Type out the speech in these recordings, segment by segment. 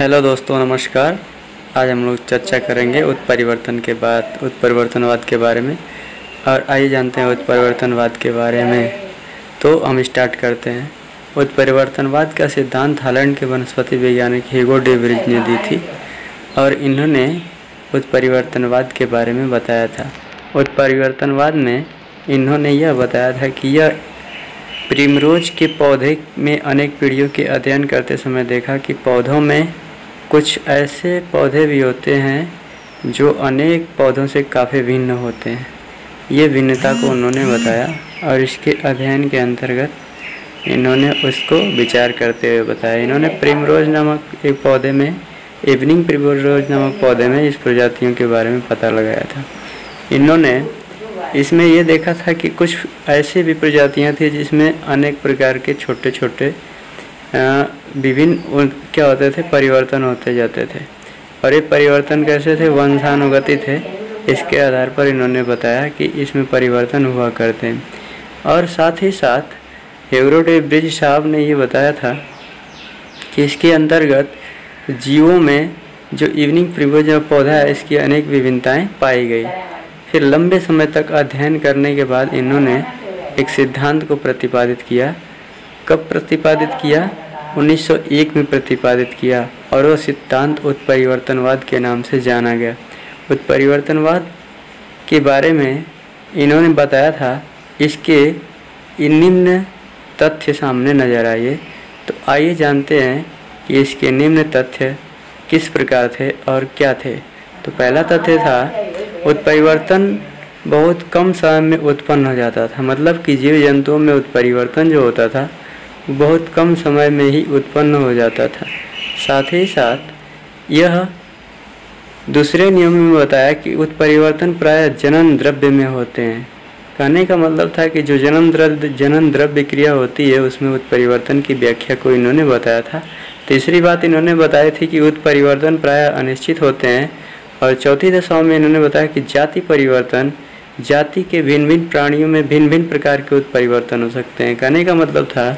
Hello दोस्तों, नमस्कार। आज हम लोग चर्चा करेंगे उत्परिवर्तनवाद के बारे में। और आइए जानते हैं उत्परिवर्तनवाद के बारे में। तो हम स्टार्ट करते हैं। उत्परिवर्तनवाद का सिद्धांत हालैंड के वनस्पति वैज्ञानिक ह्यूगो डे व्रिज ने दी थी और इन्होंने उत्परिवर्तनवाद के बारे में बताया था। उत्परिवर्तनवाद में इन्होंने यह बताया था कि यह प्रिमरोज के पौधे में अनेक पीढ़ियों के अध्ययन करते समय देखा कि पौधों में कुछ ऐसे पौधे भी होते हैं जो अनेक पौधों से काफ़ी भिन्न होते हैं। ये भिन्नता को उन्होंने बताया और इसके अध्ययन के अंतर्गत इन्होंने उसको विचार करते हुए बताया। इन्होंने प्रिमरोज नामक एक पौधे में इवनिंग प्रिमरोज नामक पौधे में इस प्रजातियों के बारे में पता लगाया था। इन्होंने इसमें ये देखा था कि कुछ ऐसी भी प्रजातियां थी जिसमें अनेक प्रकार के छोटे छोटे विभिन्न क्या होते थे, परिवर्तन होते जाते थे। और ये परिवर्तन कैसे थे? वंशानुगति थे। इसके आधार पर इन्होंने बताया कि इसमें परिवर्तन हुआ करते हैं। और साथ ही साथ ह्यूगो डे व्रिज साहब ने ये बताया था कि इसके अंतर्गत जीवों में जो इवनिंग प्रिमरोज पौधा है, इसकी अनेक विभिन्नताएं पाई गई। फिर लंबे समय तक अध्ययन करने के बाद इन्होंने एक सिद्धांत को प्रतिपादित किया। कब प्रतिपादित किया? 1901 में प्रतिपादित किया और वह सिद्धांत उत्परिवर्तनवाद के नाम से जाना गया। उत्परिवर्तनवाद के बारे में इन्होंने बताया था, इसके निम्न तथ्य सामने नजर आए। तो आइए जानते हैं कि इसके निम्न तथ्य किस प्रकार थे और क्या थे। तो पहला तथ्य था, उत्परिवर्तन बहुत कम समय में उत्पन्न हो जाता था। मतलब कि जीव जंतुओं में उत्परिवर्तन जो होता था बहुत कम समय में ही उत्पन्न हो जाता था। साथ ही साथ यह दूसरे नियम में बताया कि उत्परिवर्तन प्रायः जनन द्रव्य में होते हैं। कहने का मतलब था कि जो जनन द्रव्य क्रिया होती है उसमें उत्परिवर्तन की व्याख्या को इन्होंने बताया था। तीसरी बात इन्होंने बताई थी कि उत्परिवर्तन प्रायः अनिश्चित होते हैं। और चौथी दशाओं में इन्होंने बताया कि जाति परिवर्तन, जाति के भिन्न भिन्न प्राणियों में भिन्न भिन्न प्रकार के उत्परिवर्तन हो सकते हैं। कहने का मतलब था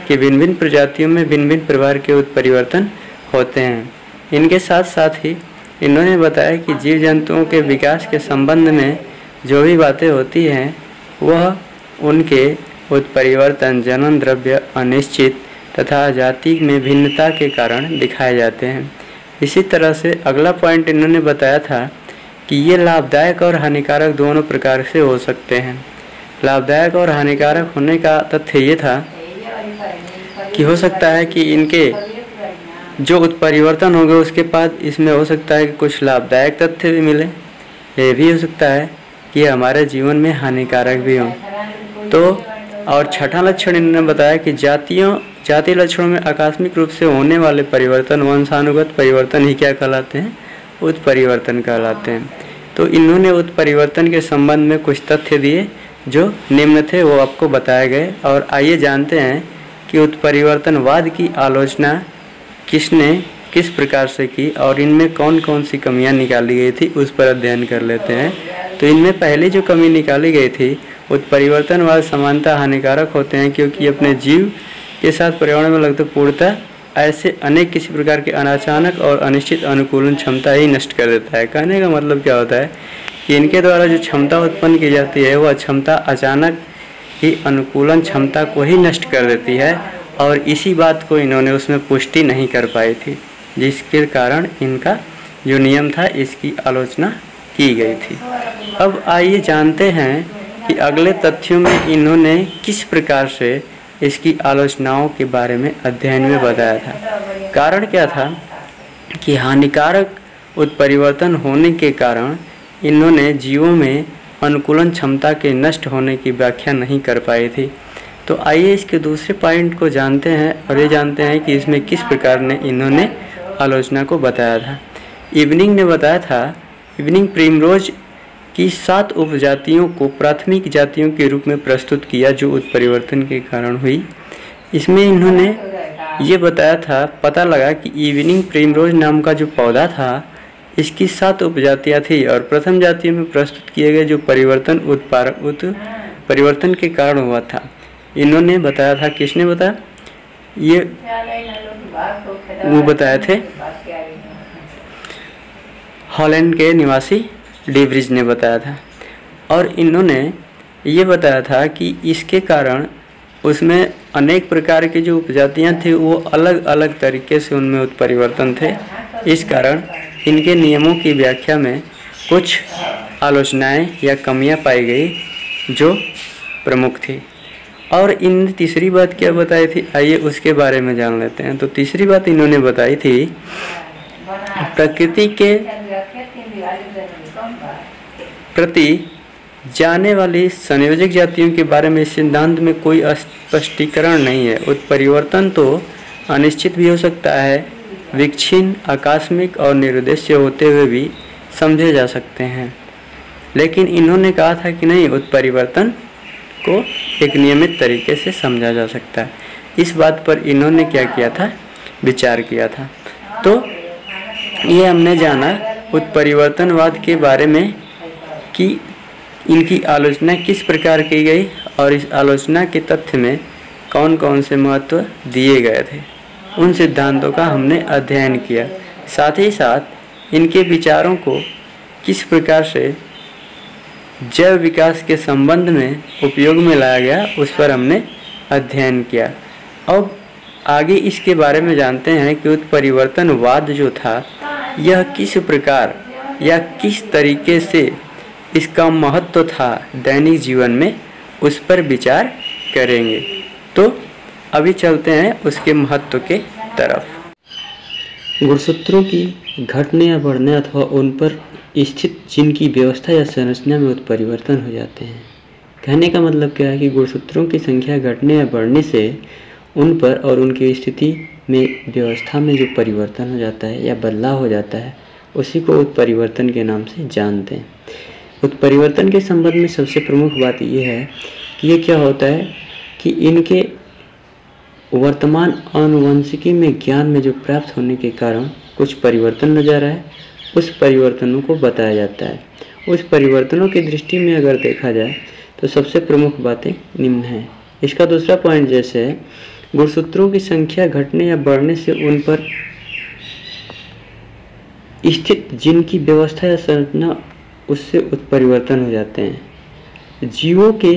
कि भिन्न भिन्न प्रजातियों में भिन्न भिन्न प्रकार के उत्परिवर्तन होते हैं। इनके साथ साथ ही इन्होंने बताया कि जीव जंतुओं के विकास के संबंध में जो भी बातें होती हैं वह उनके उत्परिवर्तन, जनन द्रव्य, अनिश्चित तथा जाति में भिन्नता के कारण दिखाए जाते हैं। इसी तरह से अगला पॉइंट इन्होंने बताया था कि ये लाभदायक और हानिकारक दोनों प्रकार से हो सकते हैं। लाभदायक और हानिकारक होने का तथ्य ये था कि हो सकता है कि इनके जो उत्परिवर्तन हो गए उसके बाद इसमें हो सकता है कि कुछ लाभदायक तथ्य भी मिले। ये भी हो सकता है कि हमारे जीवन में हानिकारक भी हों। तो और छठा लक्षण इन्होंने बताया कि जाति लक्षणों में आकस्मिक रूप से होने वाले परिवर्तन वंशानुगत परिवर्तन ही क्या कहलाते हैं? उत्परिवर्तन कहलाते हैं। तो इन्होंने उत्परिवर्तन के संबंध में कुछ तथ्य दिए जो निम्न थे, वो आपको बताए गए। और आइए जानते हैं कि उत्परिवर्तनवाद की आलोचना किसने किस प्रकार से की और इनमें कौन कौन सी कमियां निकाली गई थी, उस पर अध्ययन कर लेते हैं। तो इनमें पहली जो कमी निकाली गई थी, उत्परिवर्तनवाद समानता हानिकारक होते हैं क्योंकि अपने जीव के साथ पर्यावरण में लगते पूर्णतः ऐसे अनेक किसी प्रकार के अनाचानक और अनिश्चित अनुकूलन क्षमता ही नष्ट कर देता है। कहने का मतलब क्या होता है कि इनके द्वारा जो क्षमता उत्पन्न की जाती है वह क्षमता अचानक ही अनुकूलन क्षमता को ही नष्ट कर देती है। और इसी बात को इन्होंने उसमें पुष्टि नहीं कर पाई थी, जिसके कारण इनका जो नियम था इसकी आलोचना की गई थी। अब आइए जानते हैं कि अगले तथ्यों में इन्होंने किस प्रकार से इसकी आलोचनाओं के बारे में अध्ययन में बताया था। कारण क्या था कि हानिकारक उत्परिवर्तन होने के कारण इन्होंने जीवों में अनुकूलन क्षमता के नष्ट होने की व्याख्या नहीं कर पाई थी। तो आइए इसके दूसरे पॉइंट को जानते हैं और ये जानते हैं कि इसमें किस प्रकार ने इन्होंने आलोचना को बताया था। इवनिंग ने बताया था, इवनिंग प्रिमरोज की 7 उपजातियों को प्राथमिक जातियों के रूप में प्रस्तुत किया जो उत्परिवर्तन के कारण हुई। इसमें इन्होंने ये बताया था, पता लगा कि इवनिंग प्रिमरोज नाम का जो पौधा था इसकी 7 उपजातियाँ थी और प्रथम जातियों में प्रस्तुत किए गए जो परिवर्तन के कारण हुआ था। इन्होंने बताया था, किसने बताया? ये वो बताए थे हॉलैंड के निवासी डीब्रिज ने बताया था। और इन्होंने ये बताया था कि इसके कारण उसमें अनेक प्रकार की जो उपजातियाँ थी वो अलग अलग तरीके से उनमें उत्परिवर्तन थे। इस कारण इनके नियमों की व्याख्या में कुछ आलोचनाएं या कमियां पाई गई जो प्रमुख थी। और इन तीसरी बात क्या बताई थी, आइए उसके बारे में जान लेते हैं। तो तीसरी बात इन्होंने बताई थी, प्रकृति के प्रति जाने वाली संयोजक जातियों के बारे में इस सिद्धांत में कोई स्पष्टीकरण नहीं है। उत्परिवर्तन तो अनिश्चित भी हो सकता है, विच्छिन्न, आकस्मिक और निरुद्देश्य होते हुए भी समझे जा सकते हैं। लेकिन इन्होंने कहा था कि नहीं, उत्परिवर्तन को एक नियमित तरीके से समझा जा सकता है। इस बात पर इन्होंने क्या किया था, विचार किया था। तो ये हमने जाना उत्परिवर्तनवाद के बारे में कि इनकी आलोचना किस प्रकार की गई और इस आलोचना के तथ्य में कौन कौन से महत्व दिए गए थे। उन सिद्धांतों का हमने अध्ययन किया। साथ ही साथ इनके विचारों को किस प्रकार से जैव विकास के संबंध में उपयोग में लाया गया उस पर हमने अध्ययन किया। अब आगे इसके बारे में जानते हैं कि उत्परिवर्तनवाद जो था यह किस प्रकार या किस तरीके से इसका महत्व था दैनिक जीवन में, उस पर विचार करेंगे। तो अभी चलते हैं उसके महत्व के तरफ। गुणसूत्रों की घटने या बढ़ने अथवा उन पर स्थित जीन की व्यवस्था या संरचना में उत्परिवर्तन हो जाते हैं। कहने का मतलब क्या है कि गुणसूत्रों की संख्या घटने या बढ़ने से उन पर और उनकी स्थिति में व्यवस्था में जो परिवर्तन हो जाता है या बदलाव हो जाता है उसी को उत्परिवर्तन के नाम से जानते हैं। उत्परिवर्तन के संबंध में सबसे प्रमुख बात यह है कि ये क्या होता है कि इनके वर्तमान आनुवंशिकी में ज्ञान में जो प्राप्त होने के कारण कुछ परिवर्तन नजर आए, उस परिवर्तनों को बताया जाता है। उस परिवर्तनों की दृष्टि में अगर देखा जाए तो सबसे प्रमुख बातें निम्न हैं। इसका दूसरा पॉइंट जैसे है, गुणसूत्रों की संख्या घटने या बढ़ने से उन पर स्थित जीन की व्यवस्था या संरचना उससे उत्परिवर्तन हो जाते हैं। जीवों के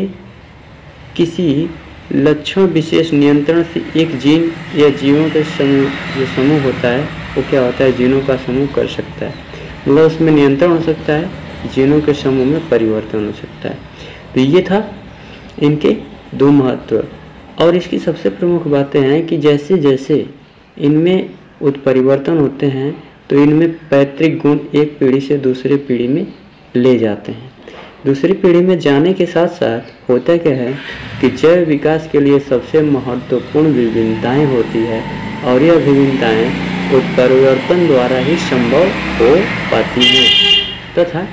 किसी लक्षण विशेष नियंत्रण से एक जीन या जीवों के समूह होता है वो क्या होता है, जीनों का समूह कर सकता है। मतलब उसमें नियंत्रण हो सकता है, जीनों के समूह में परिवर्तन हो सकता है। तो ये था इनके दो महत्व। और इसकी सबसे प्रमुख बातें हैं कि जैसे जैसे इनमें उत्परिवर्तन होते हैं तो इनमें पैतृक गुण एक पीढ़ी से दूसरी पीढ़ी में ले जाते हैं। दूसरी पीढ़ी में जाने के साथ साथ होता क्या है कि जैव विकास के लिए सबसे महत्वपूर्ण विभिन्नताएं होती है और यह विभिन्नताएं उत्परिवर्तन द्वारा ही संभव हो पाती हैं। तथा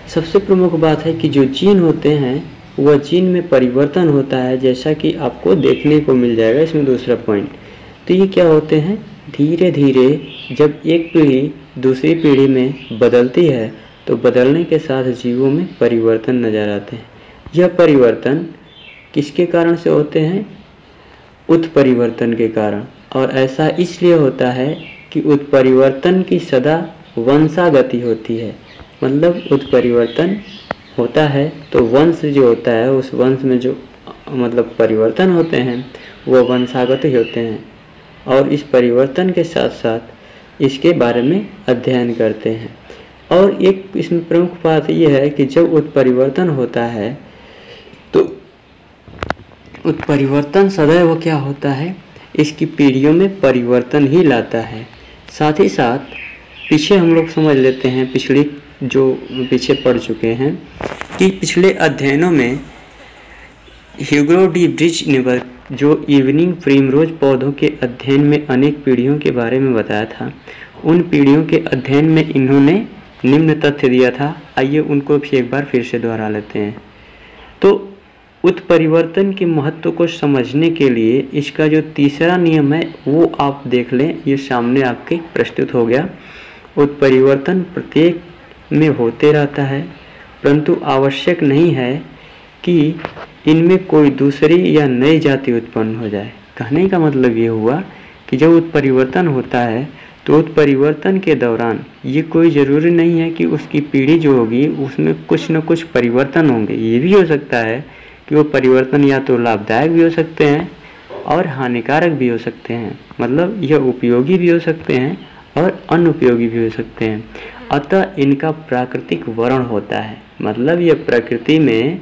सबसे प्रमुख बात है कि जो जीन होते हैं वह जीन में परिवर्तन होता है, जैसा कि आपको देखने को मिल जाएगा इसमें दूसरा पॉइंट। तो ये क्या होते हैं, धीरे धीरे जब एक पीढ़ी दूसरी पीढ़ी में बदलती है तो बदलने के साथ जीवों में परिवर्तन नजर आते हैं। यह परिवर्तन किसके कारण से होते हैं, उत्परिवर्तन के कारण। और ऐसा इसलिए होता है कि उत्परिवर्तन की सदा वंशागति होती है। मतलब उत्परिवर्तन होता है तो वंश जो होता है उस वंश में जो मतलब परिवर्तन होते हैं वो वंशागत ही होते हैं। और इस परिवर्तन के साथ साथ इसके बारे में अध्ययन करते हैं। और एक इसमें प्रमुख बात यह है कि जब उत्परिवर्तन होता है तो उत्परिवर्तन सदैव क्या होता है, इसकी पीढ़ियों में परिवर्तन ही लाता है। साथ ही साथ पीछे हम लोग समझ लेते हैं, पीछे पढ़ चुके हैं कि पिछले अध्ययनों में ह्यूगो डीब्रिज ने जो इवनिंग प्रिमरोज पौधों के अध्ययन में अनेक पीढ़ियों के बारे में बताया था, उन पीढ़ियों के अध्ययन में इन्होंने निम्न तथ्य दिया था। आइए उनको भी एक बार फिर से दोहरा लेते हैं। तो उत्परिवर्तन के महत्व को समझने के लिए इसका जो तीसरा नियम है वो आप देख लें, ये सामने आपके प्रस्तुत हो गया। उत्परिवर्तन प्रत्येक में होते रहता है, परंतु आवश्यक नहीं है कि इनमें कोई दूसरी या नई जाति उत्पन्न हो जाए। कहने का मतलब ये हुआ कि जब उत्परिवर्तन होता है तो उत्परिवर्तन के दौरान ये कोई ज़रूरी नहीं है कि उसकी पीढ़ी जो होगी उसमें कुछ न कुछ परिवर्तन होंगे। ये भी हो सकता है कि वो परिवर्तन या तो लाभदायक भी हो सकते हैं और हानिकारक भी हो सकते हैं, मतलब यह उपयोगी भी हो सकते हैं और अनुपयोगी भी हो सकते हैं। अतः इनका प्राकृतिक वर्ण होता है, मतलब यह प्रकृति में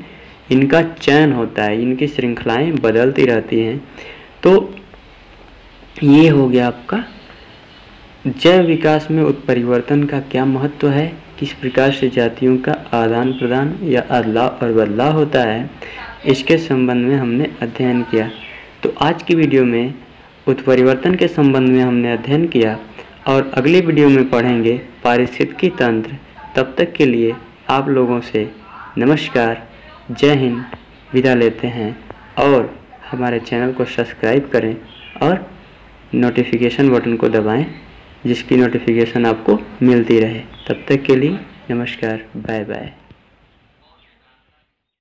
इनका चयन होता है, इनकी श्रृंखलाएं बदलती रहती हैं। तो ये हो गया आपका जैव विकास में उत्परिवर्तन का क्या महत्व है, किस प्रकार से जातियों का आदान प्रदान या अदलाव और बदलाव होता है, इसके संबंध में हमने अध्ययन किया। तो आज की वीडियो में उत्परिवर्तन के संबंध में हमने अध्ययन किया और अगली वीडियो में पढ़ेंगे पारिस्थितिकी तंत्र। तब तक के लिए आप लोगों से नमस्कार, जय हिंद, विदा लेते हैं और हमारे चैनल को सब्सक्राइब करें और नोटिफिकेशन बटन को दबाएं जिसकी नोटिफिकेशन आपको मिलती रहे। तब तक के लिए नमस्कार, बाय बाय।